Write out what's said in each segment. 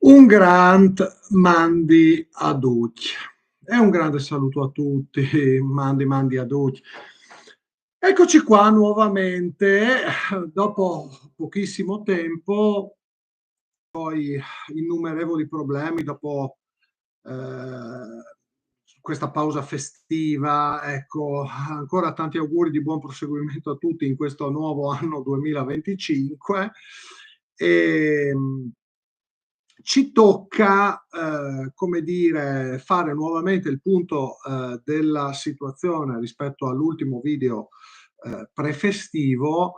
Un grand mandi a tutti e un grande saluto a tutti, mandi a tutti. Eccoci qua nuovamente, dopo pochissimo tempo, poi innumerevoli problemi dopo ehm, questa pausa festiva, ecco, ancora tanti auguri di buon proseguimento a tutti in questo nuovo anno 2025. Ehm Ci tocca, come dire, fare nuovamente il punto, della situazione rispetto all'ultimo video, prefestivo,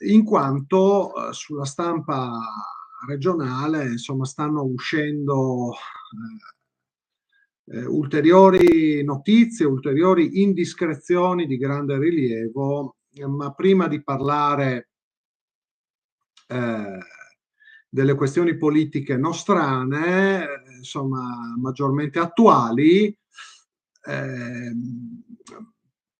in quanto, sulla stampa regionale, insomma, stanno uscendo, ulteriori notizie, ulteriori indiscrezioni di grande rilievo, ma prima di parlare ehm, delle questioni politiche nostrane, insomma maggiormente attuali, ehm,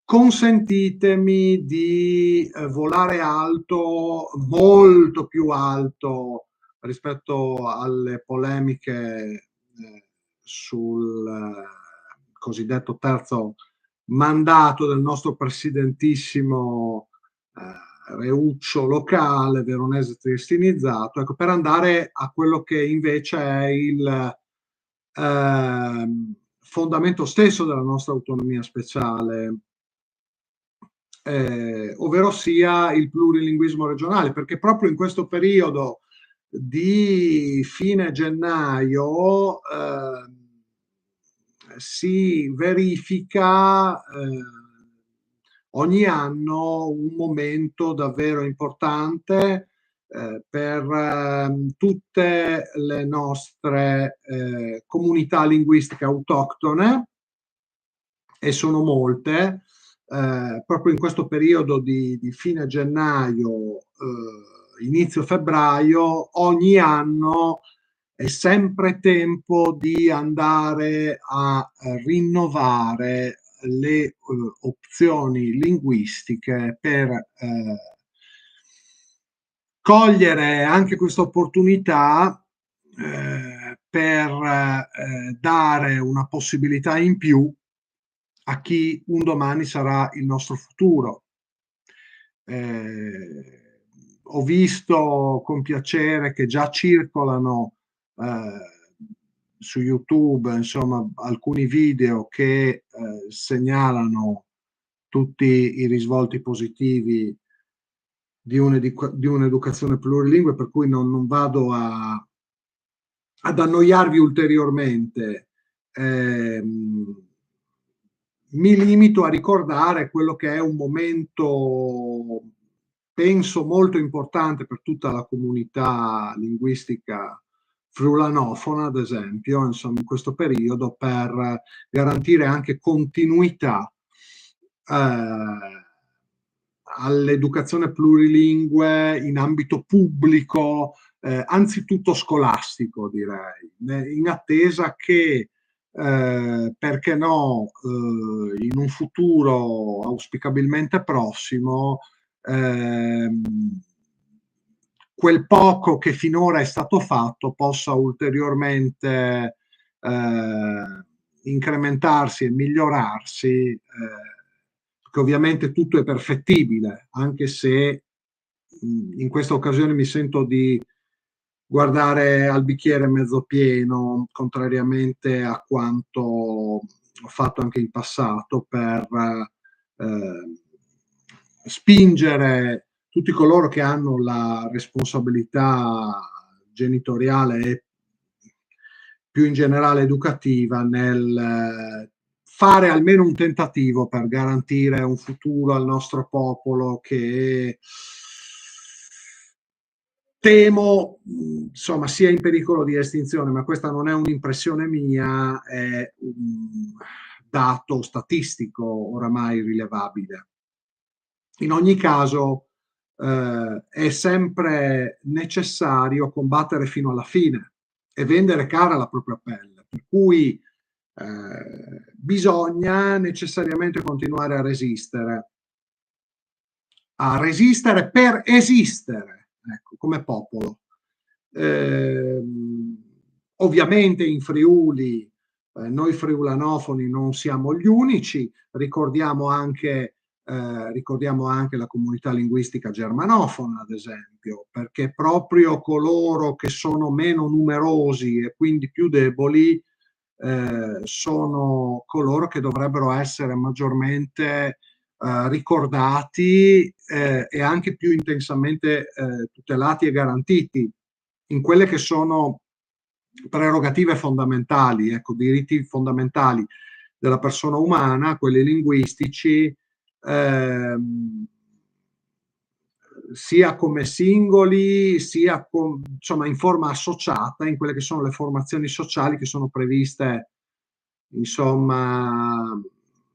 consentitemi di, volare alto, molto più alto rispetto alle polemiche, sul cosiddetto terzo mandato del nostro presidentissimo Reuccio locale, veronese triestinizzato, ecco, per andare a quello che invece è il fondamento stesso della nostra autonomia speciale, ovvero sia il plurilinguismo regionale, perché proprio in questo periodo di fine gennaio si verifica ogni anno un momento davvero importante per tutte le nostre comunità linguistiche autoctone, e sono molte. Proprio in questo periodo di fine gennaio, inizio febbraio, ogni anno è sempre tempo di andare a rinnovare le opzioni linguistiche per cogliere anche questa opportunità per dare una possibilità in più a chi un domani sarà il nostro futuro. Ho visto con piacere che già circolano su YouTube, insomma, alcuni video che segnalano tutti i risvolti positivi di un'educazione plurilingue, per cui non vado ad annoiarvi ulteriormente. Mi limito a ricordare quello che è un momento, penso, molto importante per tutta la comunità linguistica friulanofona, ad esempio, insomma, in questo periodo, per garantire anche continuità all'educazione plurilingue in ambito pubblico, anzitutto scolastico, direi, in attesa che perché no, in un futuro auspicabilmente prossimo, ehm, quel poco che finora è stato fatto possa ulteriormente incrementarsi e migliorarsi, perché ovviamente tutto è perfettibile, anche se in questa occasione mi sento di guardare al bicchiere mezzo pieno, contrariamente a quanto ho fatto anche in passato per spingere tutti coloro che hanno la responsabilità genitoriale e più in generale educativa nel fare almeno un tentativo per garantire un futuro al nostro popolo che temo, insomma, sia in pericolo di estinzione, ma questa non è un'impressione mia, è un dato statistico oramai rilevabile. In ogni caso, è sempre necessario combattere fino alla fine e vendere cara la propria pelle, per cui bisogna necessariamente continuare a resistere per esistere, ecco, come popolo. Ovviamente in Friuli, noi friulanofoni non siamo gli unici, ricordiamo anche la comunità linguistica germanofona, ad esempio, perché proprio coloro che sono meno numerosi e quindi più deboli sono coloro che dovrebbero essere maggiormente ricordati e anche più intensamente tutelati e garantiti in quelle che sono prerogative fondamentali, ecco, diritti fondamentali della persona umana, quelli linguistici, sia come singoli, sia insomma in forma associata in quelle che sono le formazioni sociali che sono previste, insomma,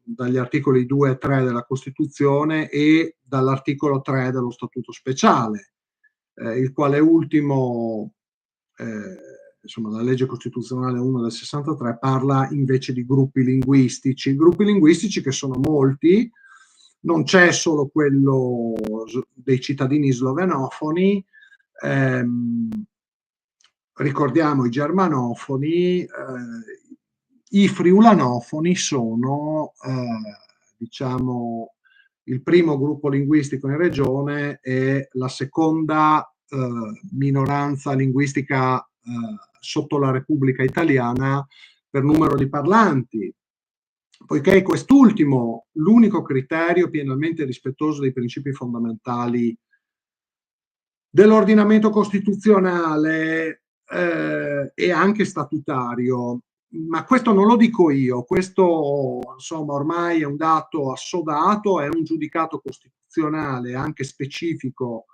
dagli articoli 2 e 3 della Costituzione e dall'articolo 3 dello Statuto speciale, il quale ultimo, insomma, la legge costituzionale 1 del 63 parla invece di gruppi linguistici che sono molti. Non c'è solo quello dei cittadini slovenofoni, ricordiamo i germanofoni, i friulanofoni sono, diciamo, il primo gruppo linguistico in regione e la seconda minoranza linguistica sotto la Repubblica Italiana per numero di parlanti, poiché quest'ultimo, l'unico criterio pienamente rispettoso dei principi fondamentali dell'ordinamento costituzionale e anche statutario. Ma questo non lo dico io, questo insomma ormai è un dato assodato, è un giudicato costituzionale anche specifico,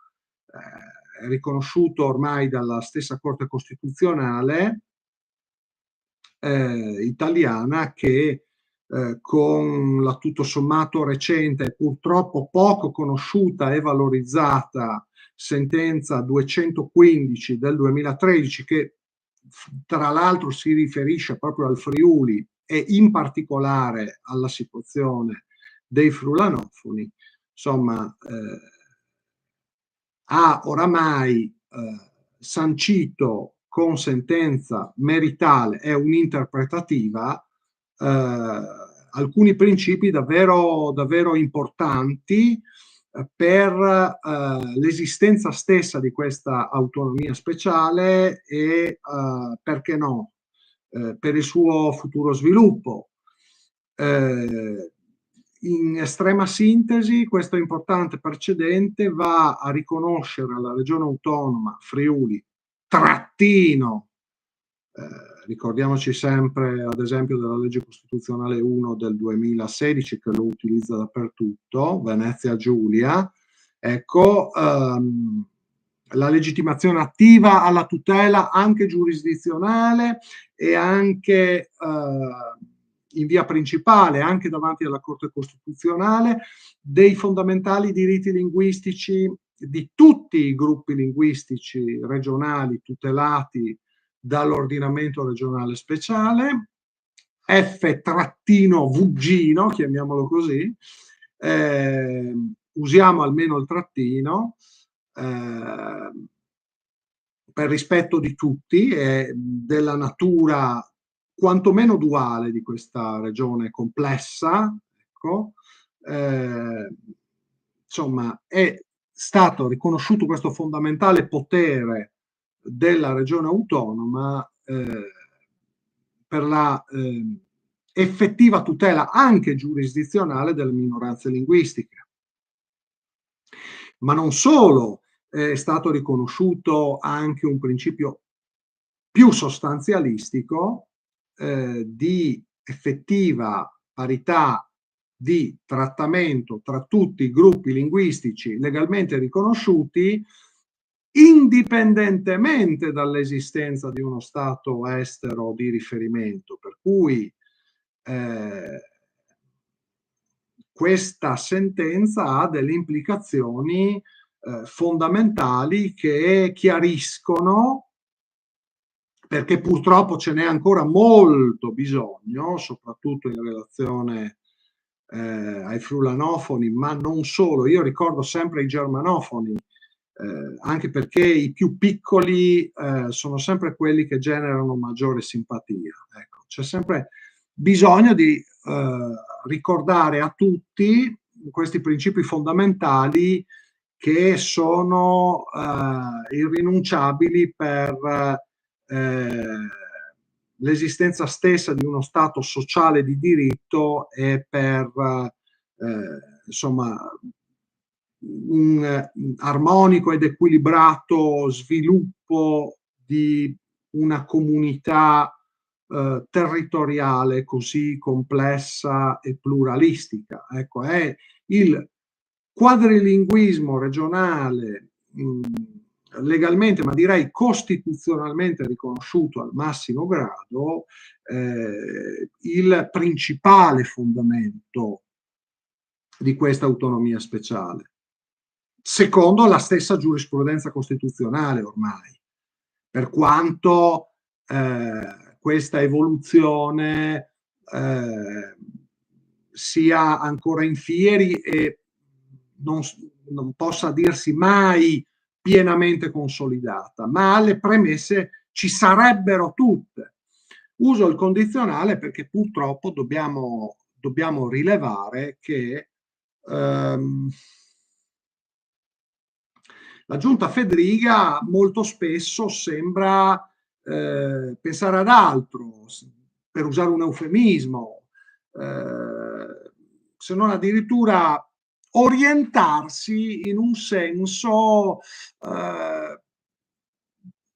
riconosciuto ormai dalla stessa Corte Costituzionale italiana che con la tutto sommato recente e purtroppo poco conosciuta e valorizzata sentenza 215 del 2013, che tra l'altro si riferisce proprio al Friuli e in particolare alla situazione dei friulanofoni, insomma, ha oramai sancito con sentenza meritale e un'interpretativa alcuni principi davvero, davvero importanti per l'esistenza stessa di questa autonomia speciale e, perché no, per il suo futuro sviluppo. In estrema sintesi, questo importante precedente va a riconoscere alla regione autonoma Friuli trattino, ricordiamoci sempre ad esempio della legge costituzionale 1 del 2016 che lo utilizza dappertutto, Venezia Giulia, ecco, la legittimazione attiva alla tutela anche giurisdizionale e anche in via principale, anche davanti alla Corte Costituzionale, dei fondamentali diritti linguistici di tutti i gruppi linguistici regionali tutelati dall'ordinamento regionale speciale, F-VG, chiamiamolo così, usiamo almeno il trattino, per rispetto di tutti e della natura quantomeno duale di questa regione complessa, ecco, insomma, è stato riconosciuto questo fondamentale potere della regione autonoma per la effettiva tutela anche giurisdizionale delle minoranze linguistiche. Ma non solo, è stato riconosciuto anche un principio più sostanzialistico di effettiva parità di trattamento tra tutti i gruppi linguistici legalmente riconosciuti, indipendentemente dall'esistenza di uno Stato estero di riferimento, per cui questa sentenza ha delle implicazioni fondamentali che chiariscono, perché purtroppo ce n'è ancora molto bisogno, soprattutto in relazione ai friulanofoni, ma non solo. Io ricordo sempre i germanofoni, anche perché i più piccoli sono sempre quelli che generano maggiore simpatia. Ecco, c'è sempre bisogno di ricordare a tutti questi principi fondamentali che sono irrinunciabili per l'esistenza stessa di uno Stato sociale di diritto e per insomma un armonico ed equilibrato sviluppo di una comunità territoriale così complessa e pluralistica. Ecco, è il quadrilinguismo regionale legalmente, ma direi costituzionalmente riconosciuto al massimo grado, il principale fondamento di questa autonomia speciale, secondo la stessa giurisprudenza costituzionale ormai, per quanto questa evoluzione sia ancora in fieri e non possa dirsi mai pienamente consolidata, ma le premesse ci sarebbero tutte. Uso il condizionale perché purtroppo dobbiamo rilevare che la giunta Fedriga molto spesso sembra pensare ad altro, per usare un eufemismo, se non addirittura orientarsi in un senso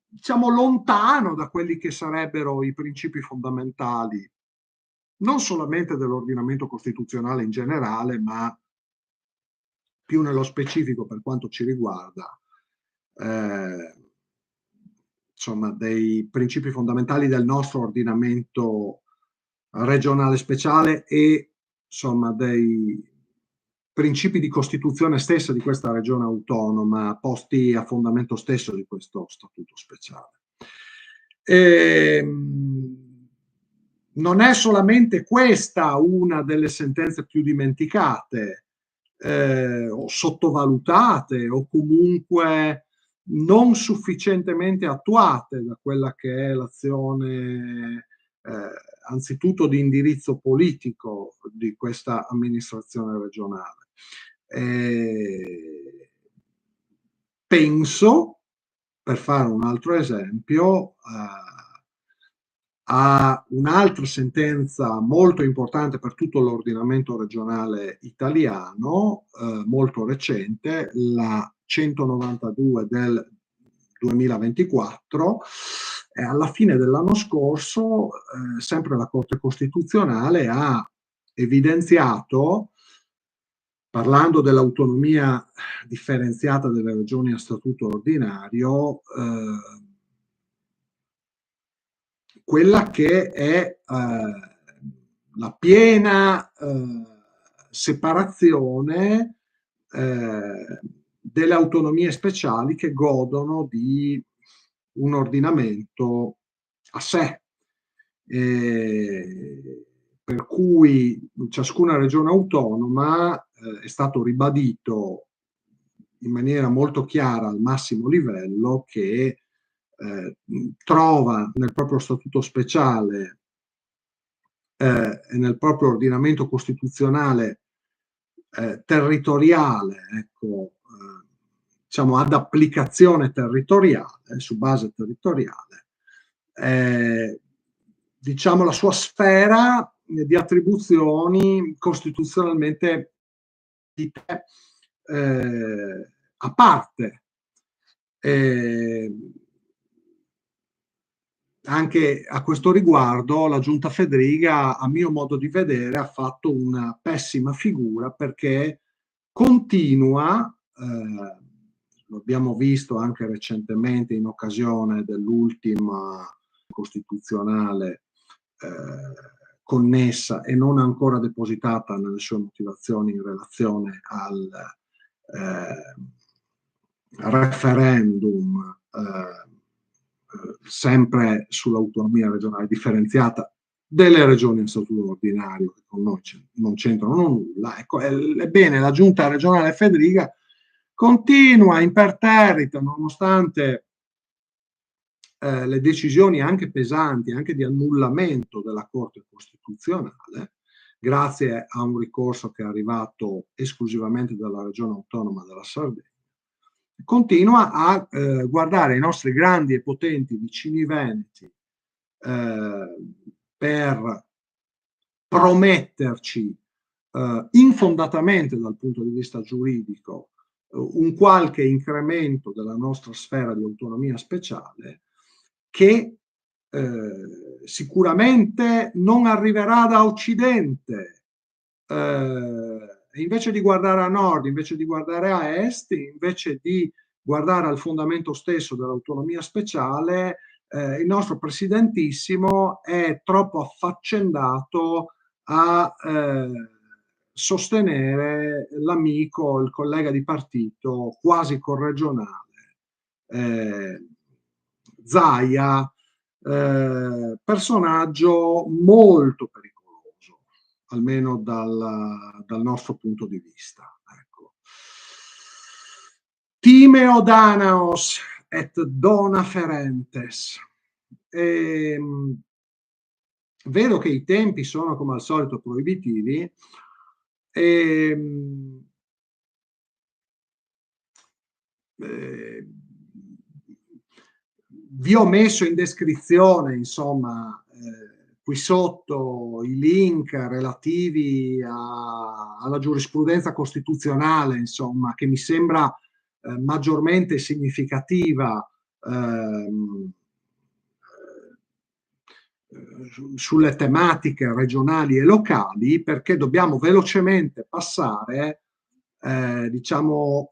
diciamo lontano da quelli che sarebbero i principi fondamentali, non solamente dell'ordinamento costituzionale in generale, ma più nello specifico per quanto ci riguarda, insomma, dei principi fondamentali del nostro ordinamento regionale speciale e insomma dei principi di costituzione stessa di questa regione autonoma posti a fondamento stesso di questo statuto speciale. Non è solamente questa una delle sentenze più dimenticate o sottovalutate o comunque non sufficientemente attuate da quella che è l'azione anzitutto di indirizzo politico di questa amministrazione regionale. Penso, per fare un altro esempio, a un'altra sentenza molto importante per tutto l'ordinamento regionale italiano, molto recente, la 192 del 2024, alla fine dell'anno scorso, sempre la Corte Costituzionale ha evidenziato, parlando dell'autonomia differenziata delle regioni a statuto ordinario, quella che è la piena separazione delle autonomie speciali che godono di un ordinamento a sé, per cui ciascuna regione autonoma è stato ribadito in maniera molto chiara al massimo livello che trova nel proprio statuto speciale e nel proprio ordinamento costituzionale territoriale, ecco, diciamo ad applicazione territoriale, su base territoriale, diciamo la sua sfera di attribuzioni costituzionalmente a parte. Anche a questo riguardo la Giunta Fedriga, a mio modo di vedere, ha fatto una pessima figura perché continua, lo abbiamo visto anche recentemente in occasione dell'ultima costituzionale connessa e non ancora depositata nelle sue motivazioni in relazione al referendum sempre sull'autonomia regionale differenziata delle regioni a statuto ordinario che con noi non c'entrano nulla. Ecco, ebbene, la Giunta regionale Fedriga continua imperterrita, nonostante le decisioni anche pesanti, anche di annullamento della Corte Costituzionale, grazie a un ricorso che è arrivato esclusivamente dalla Regione Autonoma della Sardegna, continua a guardare i nostri grandi e potenti vicini veneti per prometterci infondatamente dal punto di vista giuridico un qualche incremento della nostra sfera di autonomia speciale che sicuramente non arriverà da Occidente. Invece di guardare a nord, invece di guardare a est, invece di guardare al fondamento stesso dell'autonomia speciale, il nostro presidentissimo è troppo affaccendato a sostenere l'amico, il collega di partito, quasi corregionale, Zaia, personaggio molto pericoloso, almeno dal nostro punto di vista. Ecco. Timeo Danaos et dona ferentes. Vedo che i tempi sono come al solito proibitivi. Vi ho messo in descrizione, insomma, qui sotto i link relativi alla giurisprudenza costituzionale, insomma, che mi sembra maggiormente significativa sulle tematiche regionali e locali, perché dobbiamo velocemente passare, diciamo,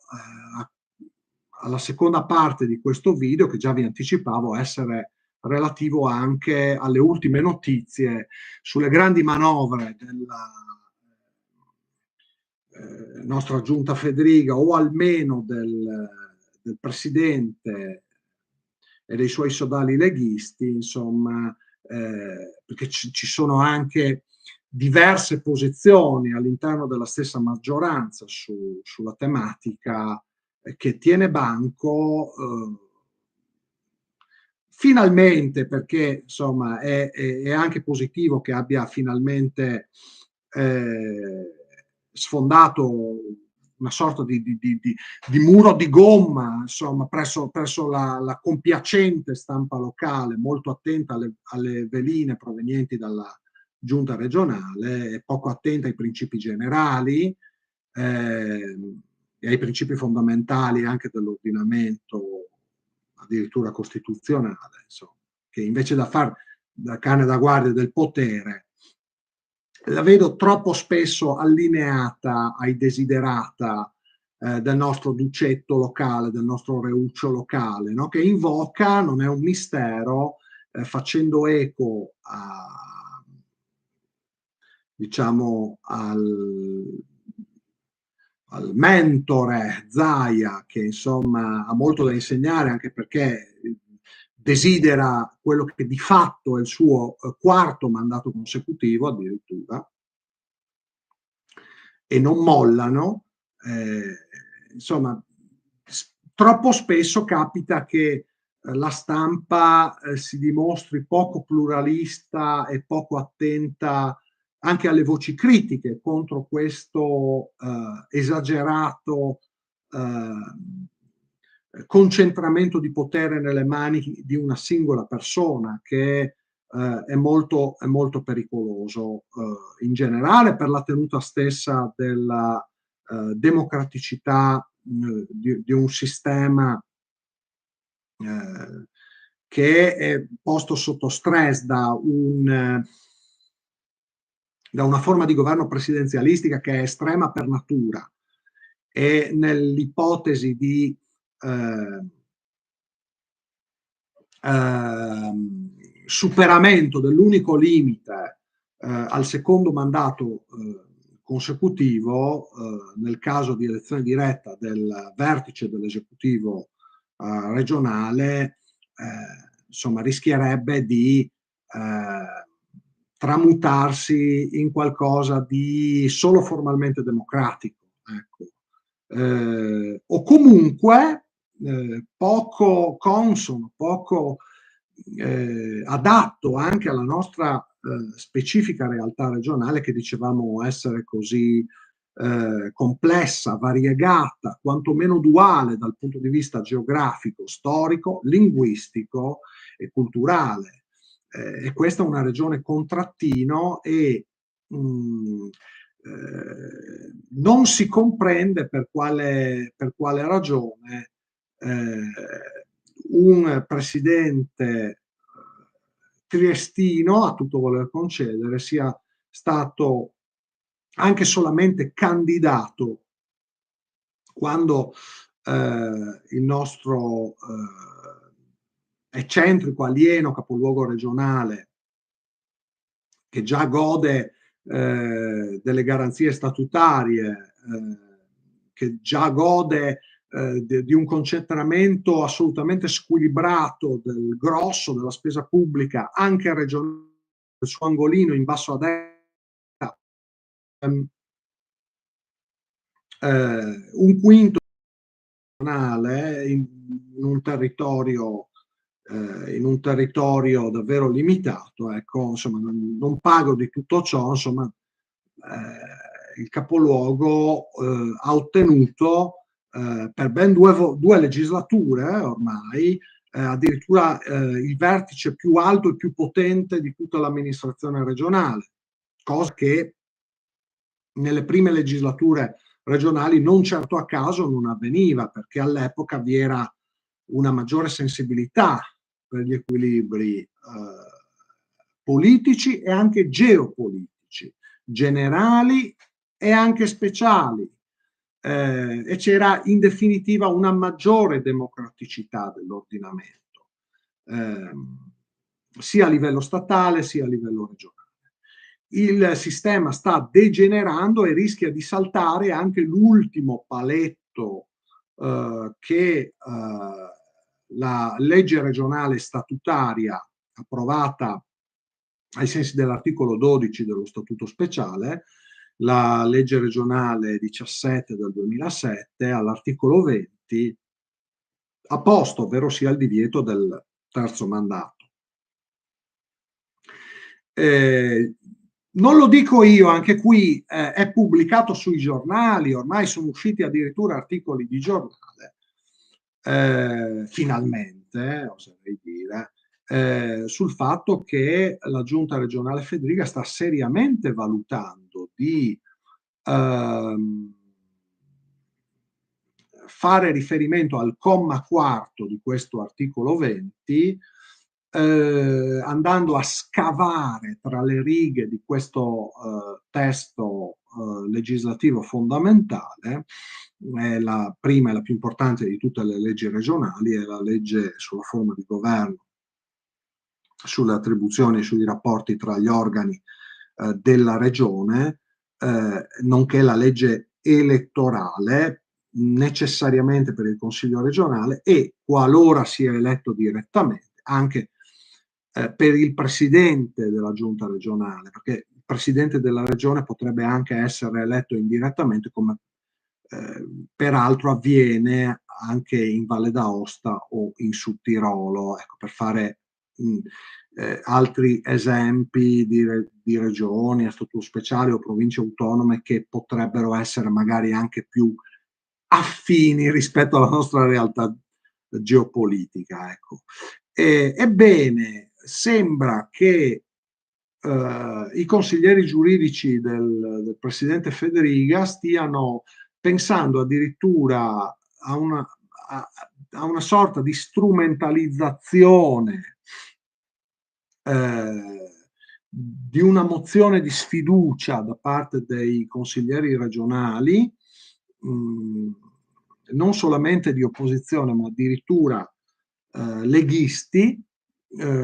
alla seconda parte di questo video, che già vi anticipavo essere relativo anche alle ultime notizie sulle grandi manovre della nostra giunta Federiga, o almeno del presidente e dei suoi sodali leghisti, insomma, perché ci sono anche diverse posizioni all'interno della stessa maggioranza sulla tematica che tiene banco, finalmente, perché insomma è anche positivo che abbia finalmente sfondato una sorta di muro di gomma, insomma, presso la compiacente stampa locale, molto attenta alle veline provenienti dalla giunta regionale e poco attenta ai principi generali e ai principi fondamentali anche dell'ordinamento, addirittura costituzionale, insomma, che invece da fare da cane da guardia del potere la vedo troppo spesso allineata ai desiderata del nostro ducetto locale, del nostro reuccio locale, no? Che invoca, non è un mistero, facendo eco diciamo al mentore Zaia, che insomma ha molto da insegnare, anche perché desidera quello che di fatto è il suo quarto mandato consecutivo addirittura, e non mollano. Insomma, troppo spesso capita che la stampa si dimostri poco pluralista e poco attenta anche alle voci critiche contro questo esagerato concentramento di potere nelle mani di una singola persona, che è molto pericoloso in generale per la tenuta stessa della democraticità di un sistema che è posto sotto stress da una forma di governo presidenzialistica che è estrema per natura, e nell'ipotesi di superamento dell'unico limite al secondo mandato consecutivo, nel caso di elezione diretta del vertice dell'esecutivo regionale, insomma, rischierebbe di tramutarsi in qualcosa di solo formalmente democratico. Ecco. o comunque poco consono, poco adatto anche alla nostra specifica realtà regionale, che dicevamo essere così complessa, variegata, quantomeno duale dal punto di vista geografico, storico, linguistico e culturale. E questa è una regione contrattino e non si comprende per quale ragione un presidente triestino, a tutto voler concedere, sia stato anche solamente candidato quando il nostro eccentrico alieno capoluogo regionale, che già gode delle garanzie statutarie, che già gode di un concentramento assolutamente squilibrato del grosso della spesa pubblica anche regionale, il suo angolino in basso a destra, un quinto in un territorio davvero limitato, ecco, insomma, non pago di tutto ciò, insomma, il capoluogo ha ottenuto per ben due legislature ormai addirittura il vertice più alto e più potente di tutta l'amministrazione regionale, cosa che nelle prime legislature regionali non certo a caso non avveniva, perché all'epoca vi era una maggiore sensibilità per gli equilibri politici e anche geopolitici, generali e anche speciali, e c'era in definitiva una maggiore democraticità dell'ordinamento, sia a livello statale sia a livello regionale. Il sistema sta degenerando e rischia di saltare anche l'ultimo paletto che la legge regionale statutaria approvata ai sensi dell'articolo 12 dello Statuto Speciale, la legge regionale 17 del 2007, all'articolo 20 ha posto, ovvero sia il divieto del terzo mandato. Non lo dico io, anche qui è pubblicato sui giornali, ormai sono usciti addirittura articoli di giornale, finalmente, oserei dire, sul fatto che la Giunta regionale Fedriga sta seriamente valutando di fare riferimento al comma quarto di questo articolo 20, andando a scavare tra le righe di questo testo legislativo fondamentale. La prima e la più importante di tutte le leggi regionali è la legge sulla forma di governo, sulle attribuzioni e sui rapporti tra gli organi della regione, nonché la legge elettorale necessariamente per il Consiglio regionale e, qualora sia eletto direttamente, anche per il presidente della giunta regionale, perché il presidente della regione potrebbe anche essere eletto indirettamente, come peraltro avviene anche in Valle d'Aosta o in Sud Tirolo, ecco, per fare altri esempi di regioni a statuto speciale o province autonome che potrebbero essere magari anche più affini rispetto alla nostra realtà geopolitica. Ecco. Ebbene, sembra che i consiglieri giuridici del presidente Fedriga stiano pensando addirittura a una sorta di strumentalizzazione di una mozione di sfiducia da parte dei consiglieri regionali, non solamente di opposizione, ma addirittura leghisti,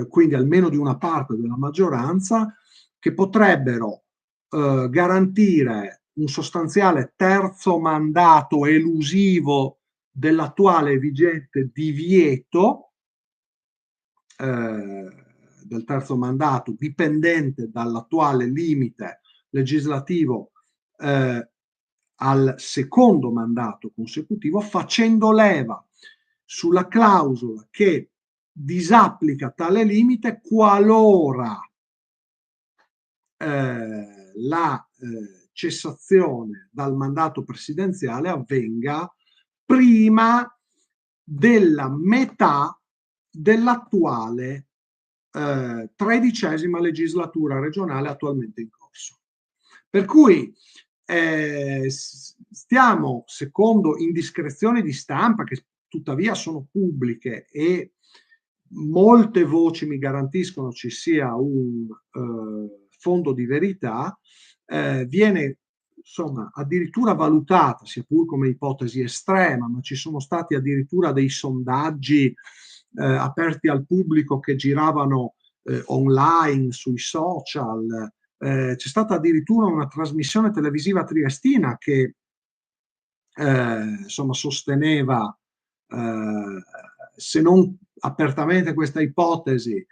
quindi almeno di una parte della maggioranza, che potrebbero garantire un sostanziale terzo mandato elusivo dell'attuale vigente divieto del terzo mandato, dipendente dall'attuale limite legislativo al secondo mandato consecutivo, facendo leva sulla clausola che disapplica tale limite qualora la cessazione dal mandato presidenziale avvenga prima della metà dell'attuale 13ª legislatura regionale attualmente in corso. Per cui stiamo, secondo indiscrezioni di stampa che tuttavia sono pubbliche e molte voci mi garantiscono ci sia un fondo di verità, viene insomma addirittura valutata, sia pur come ipotesi estrema, ma ci sono stati addirittura dei sondaggi aperti al pubblico che giravano online, sui social. C'è stata addirittura una trasmissione televisiva triestina che insomma sosteneva, se non apertamente questa ipotesi,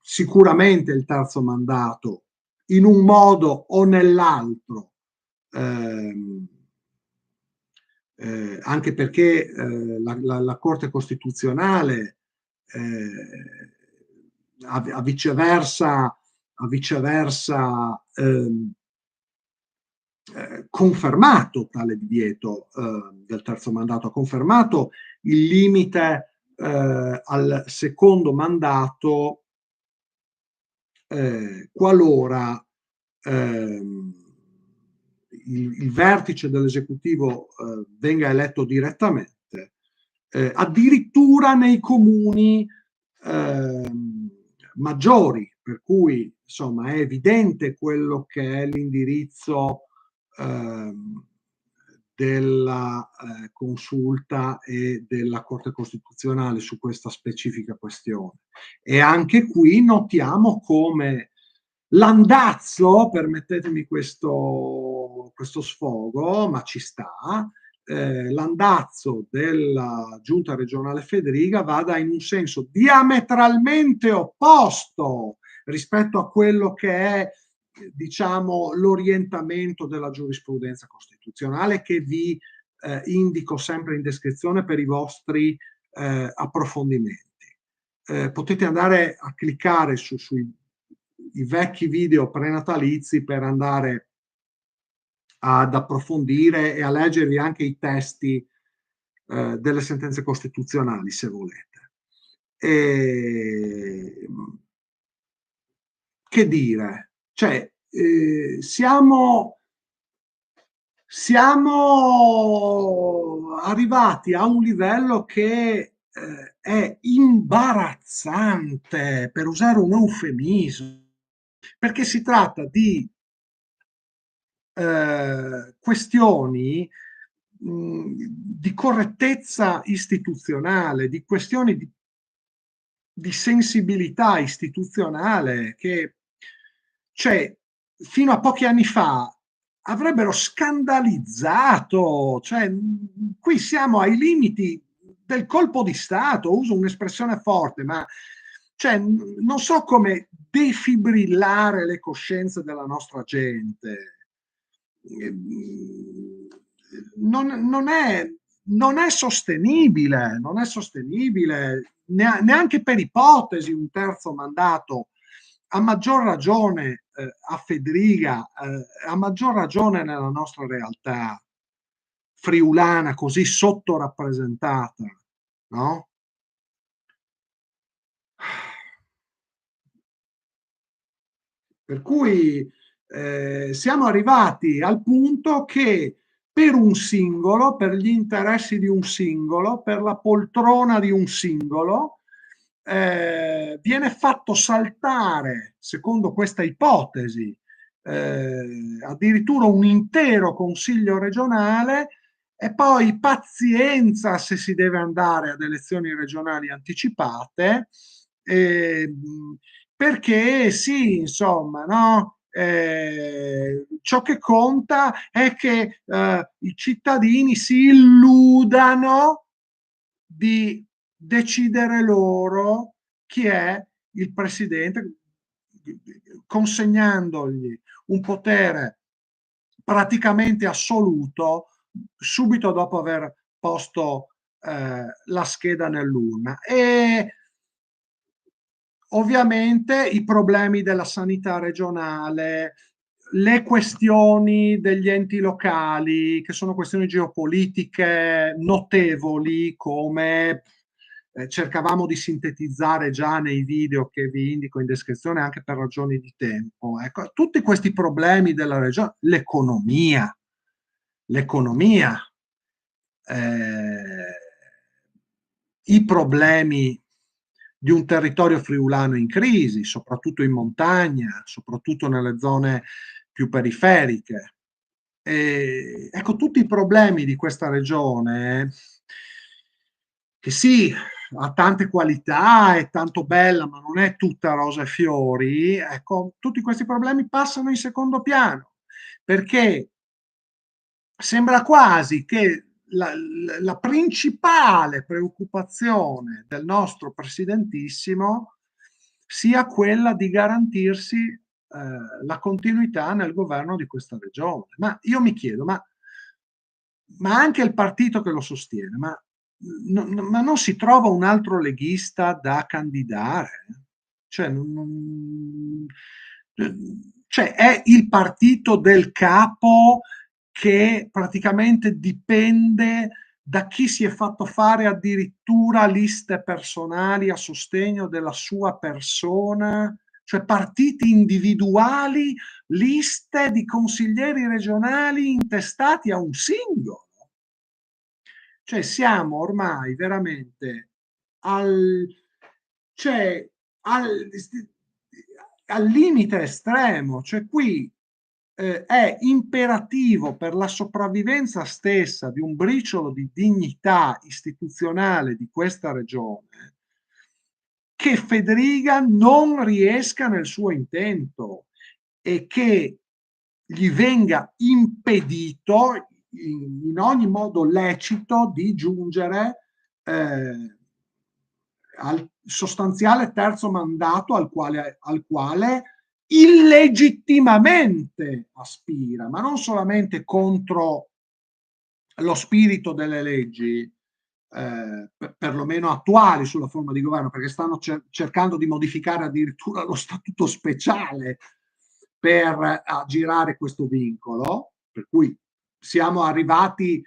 sicuramente il terzo mandato in un modo o nell'altro, anche perché la Corte Costituzionale ha viceversa confermato tale divieto del terzo mandato, ha confermato il limite al secondo mandato qualora il vertice dell'esecutivo venga eletto direttamente, addirittura nei comuni maggiori, per cui insomma è evidente quello che è l'indirizzo della consulta e della Corte Costituzionale su questa specifica questione. E anche qui notiamo come l'andazzo, permettetemi questo sfogo, ma ci sta, l'andazzo della Giunta regionale Federiga vada in un senso diametralmente opposto rispetto a quello che è, diciamo, l'orientamento della giurisprudenza costituzionale che vi indico sempre in descrizione per i vostri approfondimenti. Potete andare a cliccare sui vecchi video prenatalizi per andare ad approfondire e a leggervi anche i testi delle sentenze costituzionali, se volete. Che dire? Cioè, siamo arrivati a un livello che è imbarazzante, per usare un eufemismo, perché si tratta di questioni di correttezza istituzionale, di questioni di sensibilità istituzionale che, cioè, fino a pochi anni fa avrebbero scandalizzato, cioè, qui siamo ai limiti del colpo di Stato, uso un'espressione forte, ma cioè, non so come defibrillare le coscienze della nostra gente. Non è sostenibile, non è sostenibile neanche per ipotesi un terzo mandato, a maggior ragione a Federiga, a maggior ragione nella nostra realtà friulana così sottorappresentata, no? Per cui siamo arrivati al punto che per un singolo, per gli interessi di un singolo, per la poltrona di un singolo, viene fatto saltare, secondo questa ipotesi, addirittura un intero consiglio regionale e poi pazienza se si deve andare ad elezioni regionali anticipate, eh, perché sì, insomma, no? Ciò che conta è che i cittadini si illudano di decidere loro chi è il presidente, consegnandogli un potere praticamente assoluto subito dopo aver posto la scheda nell'urna. E ovviamente i problemi della sanità regionale, le questioni degli enti locali, che sono questioni geopolitiche notevoli, come cercavamo di sintetizzare già nei video che vi indico in descrizione anche per ragioni di tempo. Ecco, tutti questi problemi della regione, l'economia, eh, i problemi di un territorio friulano in crisi, soprattutto in montagna, soprattutto nelle zone più periferiche. E, ecco, tutti i problemi di questa regione, che sì, ha tante qualità, è tanto bella, ma non è tutta rose e fiori, ecco, tutti questi problemi passano in secondo piano, perché sembra quasi che la principale preoccupazione del nostro presidentissimo sia quella di garantirsi la continuità nel governo di questa regione. Ma io mi chiedo, ma anche il partito che lo sostiene, ma non si trova un altro leghista da candidare? Cioè, cioè è il partito del capo che praticamente dipende da chi si è fatto fare addirittura liste personali a sostegno della sua persona, cioè partiti individuali, liste di consiglieri regionali intestati a un singolo. Cioè siamo ormai veramente al, cioè, al, al limite estremo, cioè qui è imperativo per la sopravvivenza stessa di un briciolo di dignità istituzionale di questa regione che Federica non riesca nel suo intento e che gli venga impedito in ogni modo lecito di giungere al sostanziale terzo mandato al quale illegittimamente aspira, ma non solamente contro lo spirito delle leggi, perlomeno attuali sulla forma di governo, perché stanno cercando di modificare addirittura lo statuto speciale per aggirare questo vincolo, per cui siamo arrivati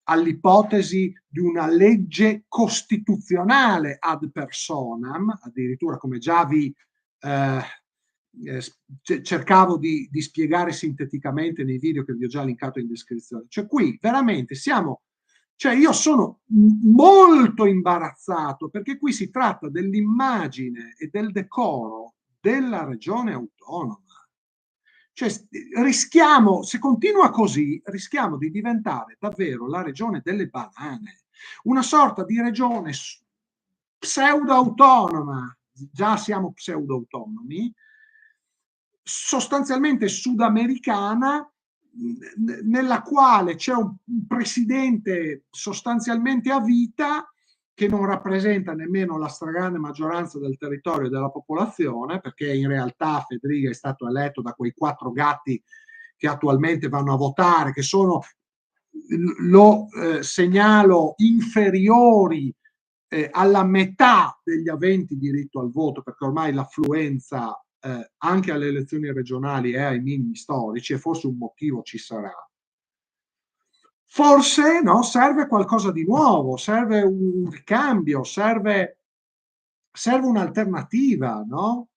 all'ipotesi di una legge costituzionale ad personam, addirittura come già vi cercavo di spiegare sinteticamente nei video che vi ho già linkato in descrizione. Cioè qui veramente siamo, cioè io sono molto imbarazzato perché qui si tratta dell'immagine e del decoro della regione autonoma. Cioè, rischiamo, se continua così, rischiamo di diventare davvero la regione delle banane, una sorta di regione pseudo-autonoma, già siamo pseudo-autonomi, sostanzialmente sudamericana, nella quale c'è un presidente sostanzialmente a vita che non rappresenta nemmeno la stragrande maggioranza del territorio e della popolazione, perché in realtà Federica è stato eletto da quei 4 gatti che attualmente vanno a votare, che sono, lo segnalo, inferiori alla metà degli aventi diritto al voto, perché ormai l'affluenza anche alle elezioni regionali è ai minimi storici e forse un motivo ci sarà. Forse no, serve qualcosa di nuovo, serve un ricambio, serve un'alternativa, no?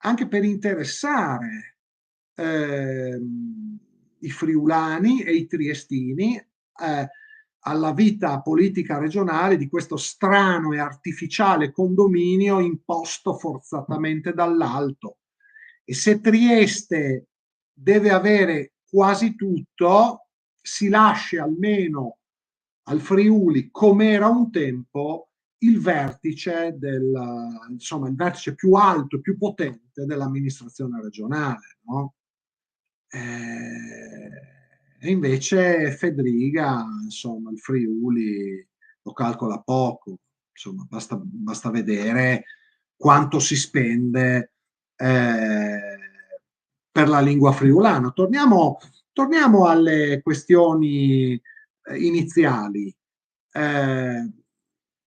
Anche per interessare i friulani e i triestini alla vita politica regionale di questo strano e artificiale condominio imposto forzatamente dall'alto. E se Trieste deve avere quasi tutto, si lascia almeno al Friuli, come era un tempo, il vertice insomma, il vertice più alto e più potente dell'amministrazione regionale, no? E invece Federica, insomma, il Friuli lo calcola poco, insomma, basta vedere quanto si spende per la lingua friulana. Torniamo Torniamo alle questioni iniziali.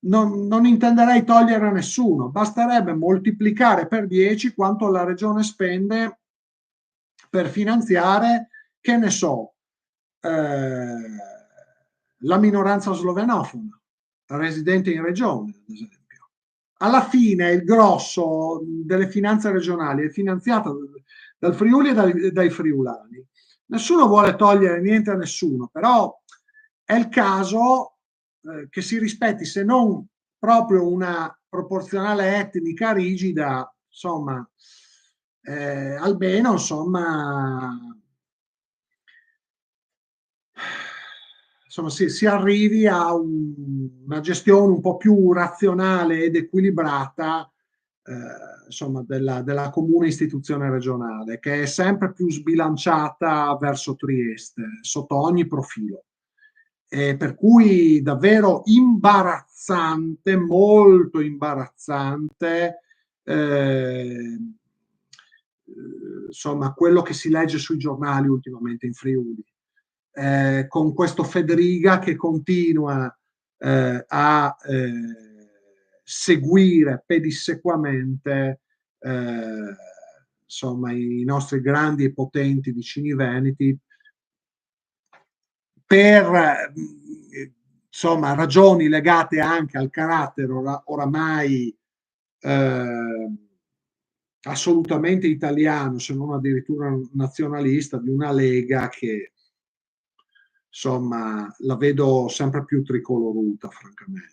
Non intenderei togliere a nessuno, basterebbe moltiplicare per 10 quanto la regione spende per finanziare, che ne so, la minoranza slovenofona residente in regione, ad esempio. Alla fine il grosso delle finanze regionali è finanziato dal Friuli e dai friulani. Nessuno vuole togliere niente a nessuno, però è il caso che si rispetti, se non proprio una proporzionale etnica rigida, insomma, almeno, insomma si arrivi a una gestione un po' più razionale ed equilibrata, insomma, della comune istituzione regionale, che è sempre più sbilanciata verso Trieste, sotto ogni profilo. Per cui davvero imbarazzante, molto imbarazzante, insomma, quello che si legge sui giornali ultimamente in Friuli, con questo Federiga che continua a seguire pedissequamente insomma, i nostri grandi e potenti vicini veneti per insomma, ragioni legate anche al carattere oramai assolutamente italiano, se non addirittura nazionalista, di una Lega che insomma la vedo sempre più tricoloruta, francamente.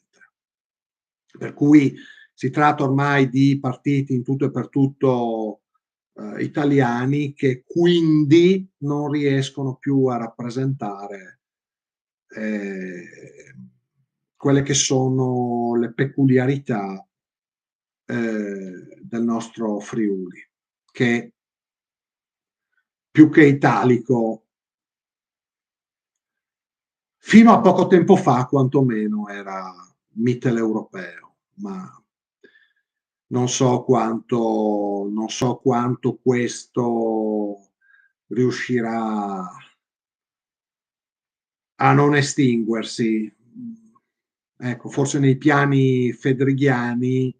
Per cui si tratta ormai di partiti in tutto e per tutto italiani, che quindi non riescono più a rappresentare quelle che sono le peculiarità del nostro Friuli, che più che italico, fino a poco tempo fa quantomeno era mitteleuropeo, ma non so quanto questo riuscirà a non estinguersi. Ecco, forse nei piani fedrighiani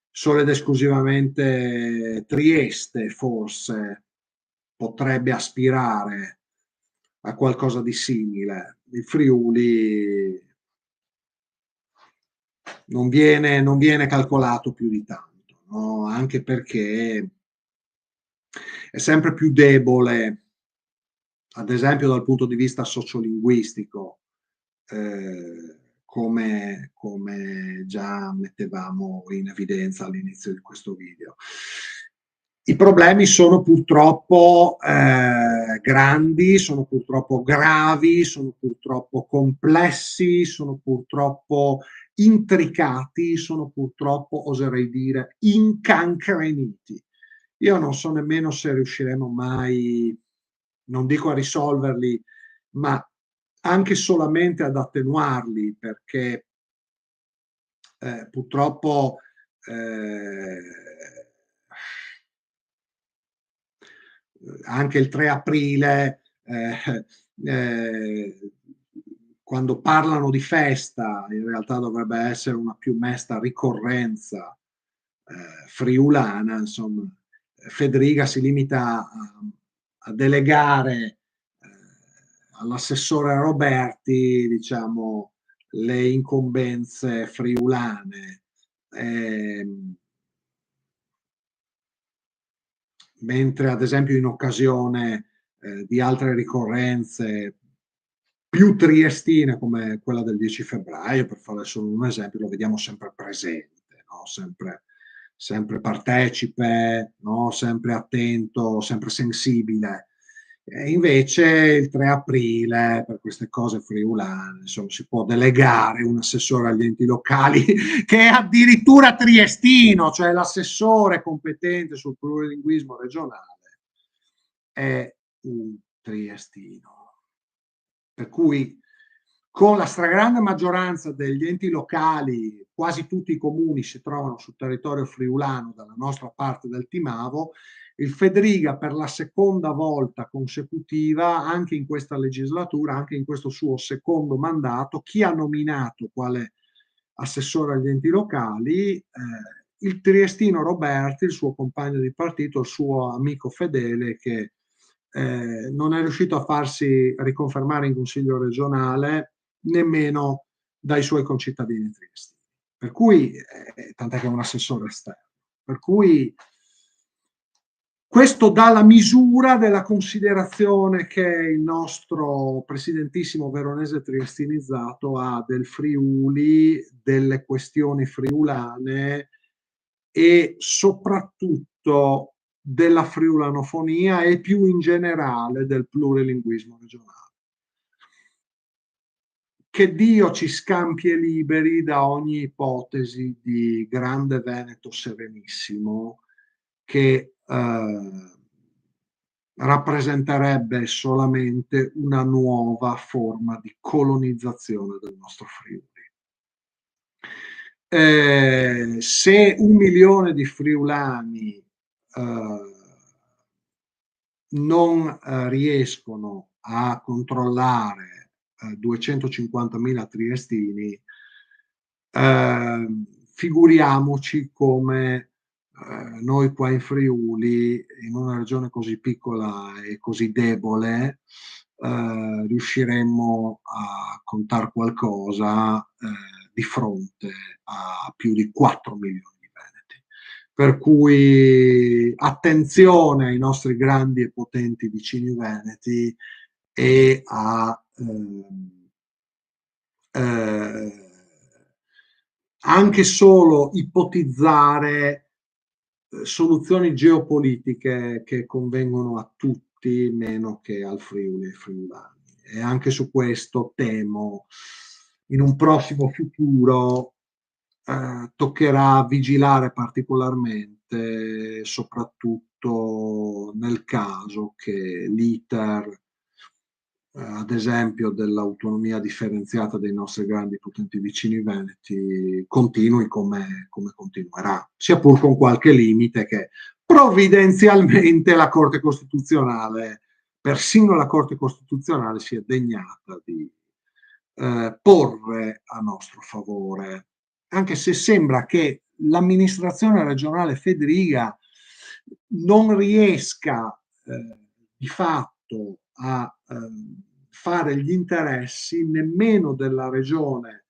solo ed esclusivamente Trieste forse potrebbe aspirare a qualcosa di simile. Il Friuli non viene calcolato più di tanto, no? Anche perché è sempre più debole, ad esempio dal punto di vista sociolinguistico, come già mettevamo in evidenza all'inizio di questo video. I problemi sono purtroppo grandi, sono purtroppo gravi, sono purtroppo complessi, sono purtroppo intricati, sono purtroppo, oserei dire, incancreniti. Io non so nemmeno se riusciremo mai, non dico a risolverli, ma anche solamente ad attenuarli, perché purtroppo anche il 3 aprile, quando parlano di festa, in realtà dovrebbe essere una più mesta ricorrenza friulana, insomma. Federica si limita a delegare all'assessore Roberti, diciamo, le incombenze friulane, mentre ad esempio in occasione di altre ricorrenze più triestine come quella del 10 febbraio, per fare solo un esempio, lo vediamo sempre presente, no? Sempre partecipe, no? Sempre attento, sempre sensibile. E invece il 3 aprile, per queste cose friulane, insomma, si può delegare un assessore agli enti locali che è addirittura triestino, cioè l'assessore competente sul plurilinguismo regionale è un triestino. Per cui con la stragrande maggioranza degli enti locali, quasi tutti i comuni si trovano sul territorio friulano dalla nostra parte del Timavo, il Fedriga per la seconda volta consecutiva, anche in questa legislatura, anche in questo suo secondo mandato, chi ha nominato quale assessore agli enti locali? Il triestino Roberti, il suo compagno di partito, il suo amico fedele, che non è riuscito a farsi riconfermare in Consiglio regionale nemmeno dai suoi concittadini triestini. Per cui, tant'è che è un assessore esterno. Per cui questo dà la misura della considerazione che il nostro presidentissimo veronese triestinizzato ha del Friuli, delle questioni friulane e soprattutto della friulanofonia e più in generale del plurilinguismo regionale. Che Dio ci scampi e liberi da ogni ipotesi di grande Veneto serenissimo che rappresenterebbe solamente una nuova forma di colonizzazione del nostro Friuli. Se 1 milione di friulani non riescono a controllare 250.000 triestini, figuriamoci come noi qua in Friuli, in una regione così piccola e così debole, riusciremmo a contare qualcosa di fronte a più di 4 milioni di veneti. Per cui attenzione ai nostri grandi e potenti vicini veneti e a anche solo ipotizzare soluzioni geopolitiche che convengono a tutti meno che al Friuli e ai friulani. E anche su questo temo in un prossimo futuro toccherà vigilare particolarmente, soprattutto nel caso che l'iter ad esempio dell'autonomia differenziata dei nostri grandi potenti vicini veneti continui come continuerà, sia pur con qualche limite che provvidenzialmente la Corte Costituzionale, persino la Corte Costituzionale, si è degnata di porre a nostro favore, anche se sembra che l'amministrazione regionale Fedriga non riesca di fatto a fare gli interessi nemmeno della regione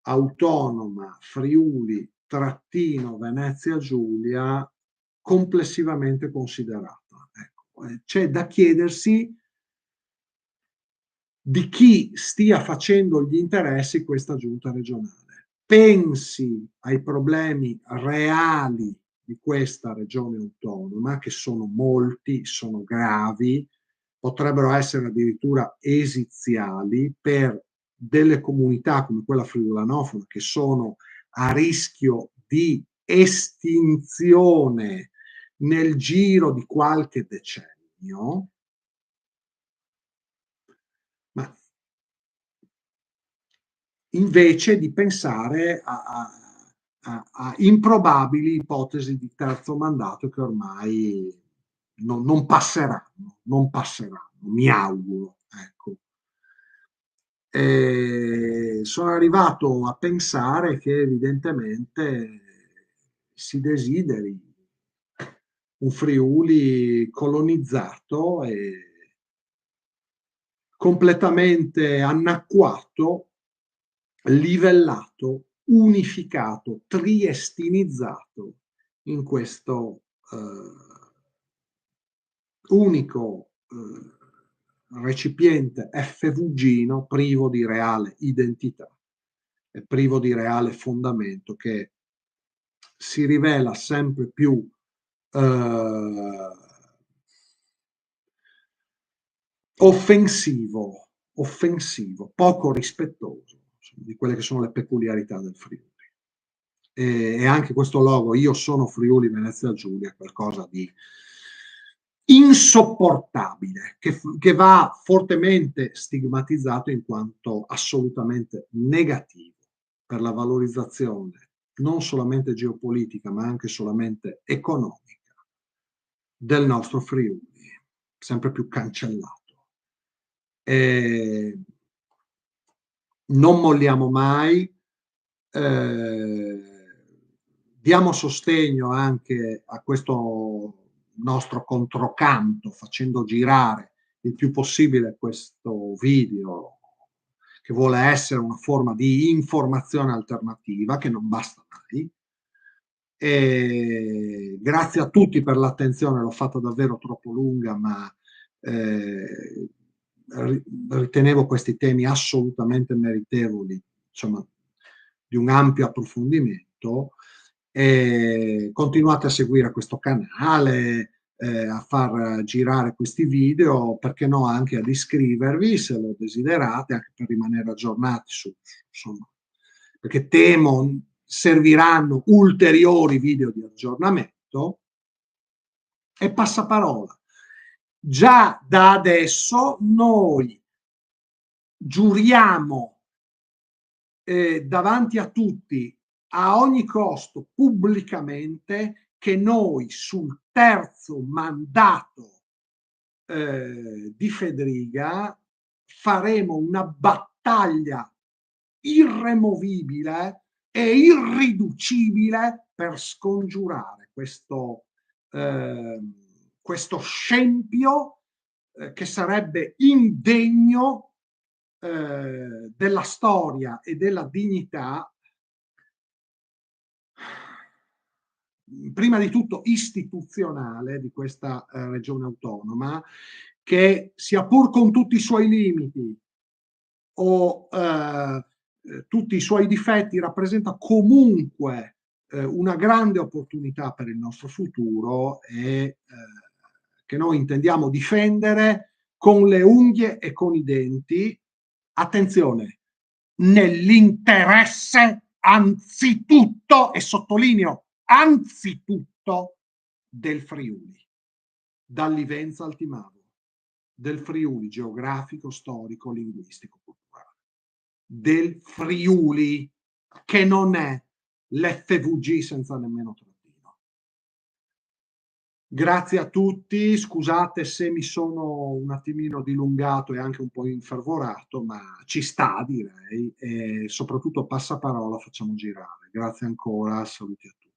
autonoma Friuli-Venezia Giulia complessivamente considerata. Ecco, c'è da chiedersi di chi stia facendo gli interessi questa giunta regionale. Pensi ai problemi reali di questa regione autonoma, che sono molti, sono gravi, potrebbero essere addirittura esiziali per delle comunità come quella friulanofona che sono a rischio di estinzione nel giro di qualche decennio, ma invece di pensare a improbabili ipotesi di terzo mandato che ormai non passeranno, mi auguro. Ecco. Sono arrivato a pensare che evidentemente si desideri un Friuli colonizzato e completamente annacquato, livellato, unificato, triestinizzato in questo unico recipiente FVGino privo di reale identità e privo di reale fondamento, che si rivela sempre più offensivo, poco rispettoso di quelle che sono le peculiarità del Friuli. E anche questo logo, io sono Friuli Venezia Giulia, qualcosa di insopportabile, che va fortemente stigmatizzato in quanto assolutamente negativo per la valorizzazione non solamente geopolitica, ma anche solamente economica del nostro Friuli, sempre più cancellato. Non molliamo mai, diamo sostegno anche a questo nostro controcanto, facendo girare il più possibile questo video, che vuole essere una forma di informazione alternativa, che non basta mai. Grazie a tutti per l'attenzione, l'ho fatta davvero troppo lunga, ma ritenevo questi temi assolutamente meritevoli, insomma, di un ampio approfondimento. Continuate a seguire questo canale, a far girare questi video, perché no anche ad iscrivervi se lo desiderate, anche per rimanere aggiornati su, insomma, perché temo serviranno ulteriori video di aggiornamento. E passaparola, già da adesso noi giuriamo davanti a tutti, a ogni costo, pubblicamente, che noi sul terzo mandato di Fedriga faremo una battaglia irremovibile e irriducibile per scongiurare questo scempio che sarebbe indegno della storia e della dignità, prima di tutto istituzionale, di questa regione autonoma, che sia pur con tutti i suoi limiti o tutti i suoi difetti, rappresenta comunque una grande opportunità per il nostro futuro e che noi intendiamo difendere con le unghie e con i denti. Attenzione, nell'interesse anzitutto, e sottolineo anzitutto, del Friuli, dal Livenza al Timavo, del Friuli geografico, storico, linguistico, culturale, del Friuli, che non è l'FVG senza nemmeno trattino. Grazie a tutti, scusate se mi sono un attimino dilungato e anche un po' infervorato, ma ci sta, direi, e soprattutto passaparola facciamo girare. Grazie ancora, saluti a tutti.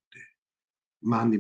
Mandi.